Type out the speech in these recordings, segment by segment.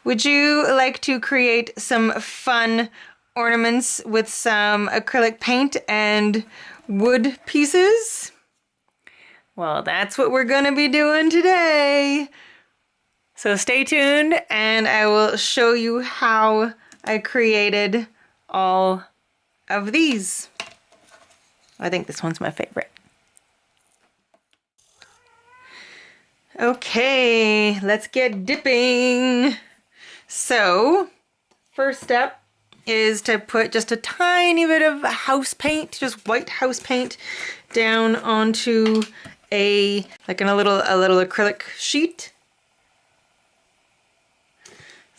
Would you like to create some fun ornaments with some acrylic paint and wood pieces? Well, that's what we're gonna be doing today. So stay tuned and I will show you how I created all of these. I think this one's my favorite. Okay, let's get dipping. So, first step is to put just a tiny bit of house paint, just white house paint, down onto a little acrylic sheet.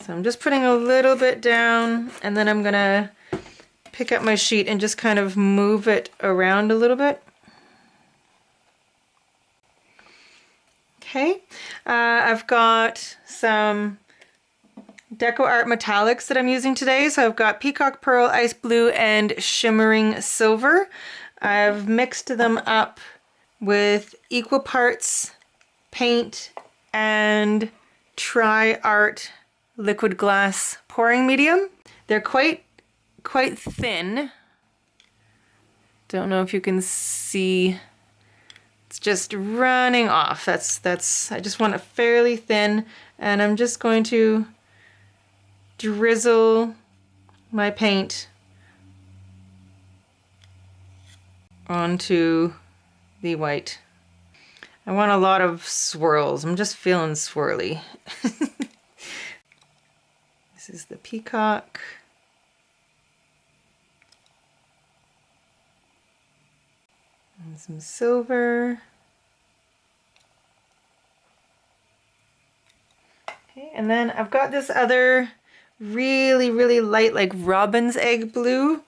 So I'm just putting a little bit down, and then I'm gonna pick up my sheet and just kind of move it around a little bit. Okay, I've got some Deco Art metallics that I'm using today. So I've got Peacock Pearl, Ice Blue, and Shimmering Silver. I've mixed them up with equal parts paint and Tri-Art liquid glass pouring medium. They're quite thin. Don't know if you can see. It's just running off. I just want it fairly thin, and I'm just going to drizzle my paint onto the white. I want a lot of swirls. I'm just feeling swirly. This is the peacock. And some silver. Okay, and then I've got this other really light, like robin's egg blue.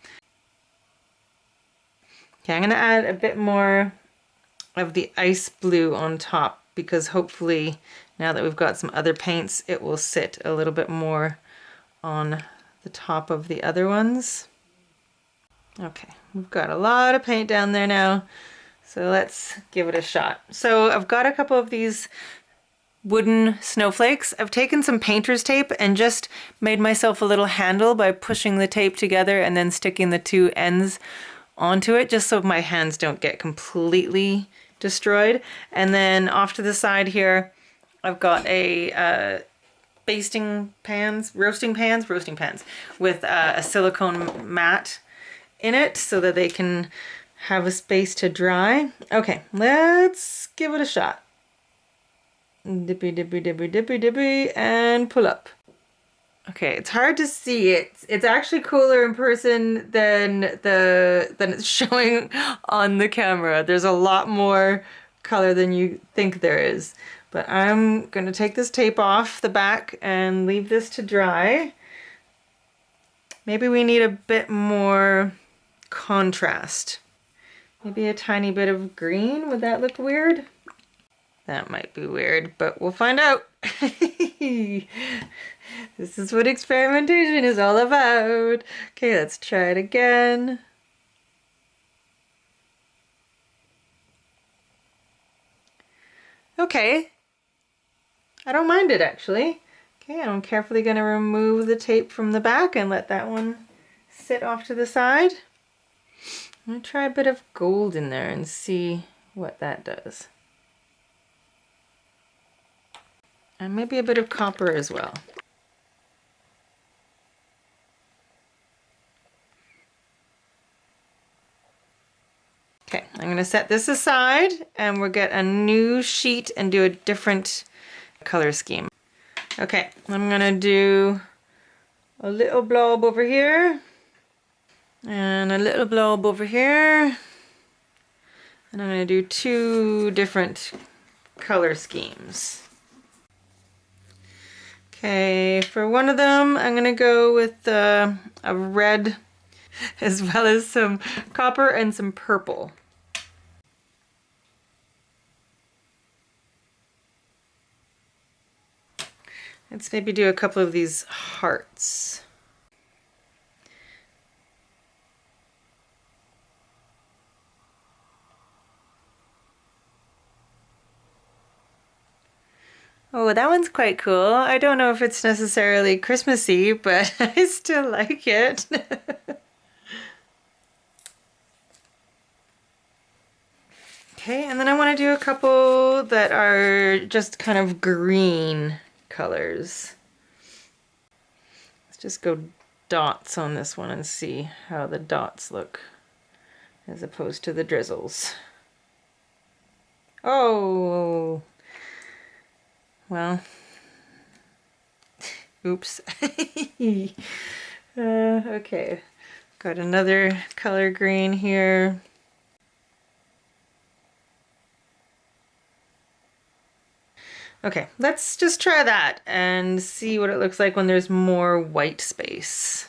Okay, I'm gonna add a bit more of the ice blue on top because hopefully now that we've got some other paints, it will sit a little bit more on the top of the other ones. Okay, we've got a lot of paint down there now, so let's give it a shot. So I've got a couple of these wooden snowflakes. I've taken some painter's tape and just made myself a little handle by pushing the tape together and then sticking the two ends onto it just so my hands don't get completely destroyed. And then off to the side here, I've got a roasting pans with a silicone mat in it so that they can have a space to dry. Okay, let's give it a shot. Dippy, dippy, dippy, dippy, dippy, and pull up. Okay, it's hard to see. It's actually cooler in person than it's showing on the camera. There's a lot more color than you think there is. But I'm gonna take this tape off the back and leave this to dry. Maybe we need a bit more contrast. Maybe a tiny bit of green. Would that look weird? That might be weird, but we'll find out. This is what experimentation is all about. Okay, let's try it again. Okay. I don't mind it actually. Okay, I'm carefully going to remove the tape from the back and let that one sit off to the side. I'm going to try a bit of gold in there and see what that does. And maybe a bit of copper as well. Okay, I'm going to set this aside and we'll get a new sheet and do a different color scheme. Okay, I'm going to do a little blob over here and a little blob over here. And I'm going to do two different color schemes. Okay, for one of them, I'm going to go with a red as well as some copper and some purple. Let's maybe do a couple of these hearts. Oh, that one's quite cool. I don't know if it's necessarily Christmassy, but I still like it. Okay, and then I want to do a couple that are just kind of green colors. Let's just go dots on this one and see how the dots look as opposed to the drizzles. Oh, well, oops. Okay, got another color green here. Okay, let's just try that and see what it looks like when there's more white space.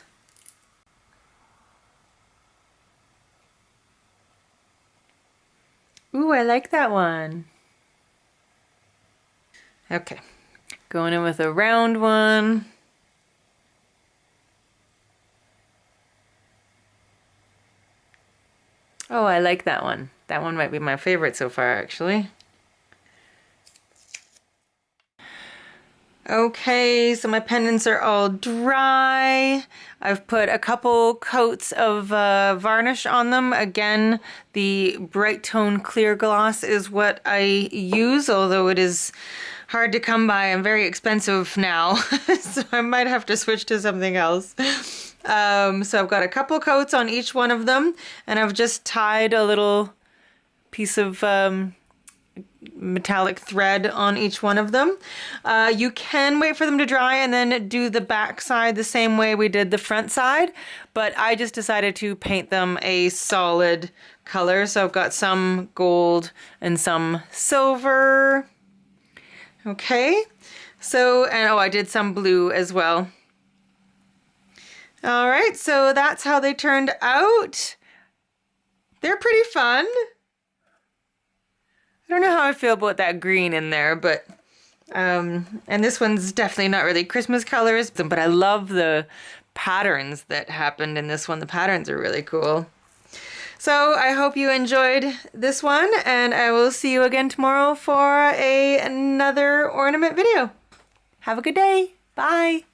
Ooh, I like that one. Okay, going in with a round one. Oh, I like that one. That one might be my favorite so far, actually. Okay, so my pendants are all dry. I've put a couple coats of varnish on them. Again, the Bright Tone Clear Gloss is what I use, although it is hard to come by and very expensive now. So I might have to switch to something else. So I've got a couple coats on each one of them, and I've just tied a little piece of metallic thread on each one of them. You can wait for them to dry and then do the back side the same way we did the front side, but I just decided to paint them a solid color. So I've got some gold and some silver. Okay, so, and oh, I did some blue as well. All right, so that's how they turned out. They're pretty fun. I don't know how I feel about that green in there, but, and this one's definitely not really Christmas colors, but I love the patterns that happened in this one. The patterns are really cool. So I hope you enjoyed this one, and I will see you again tomorrow for another ornament video. Have a good day. Bye.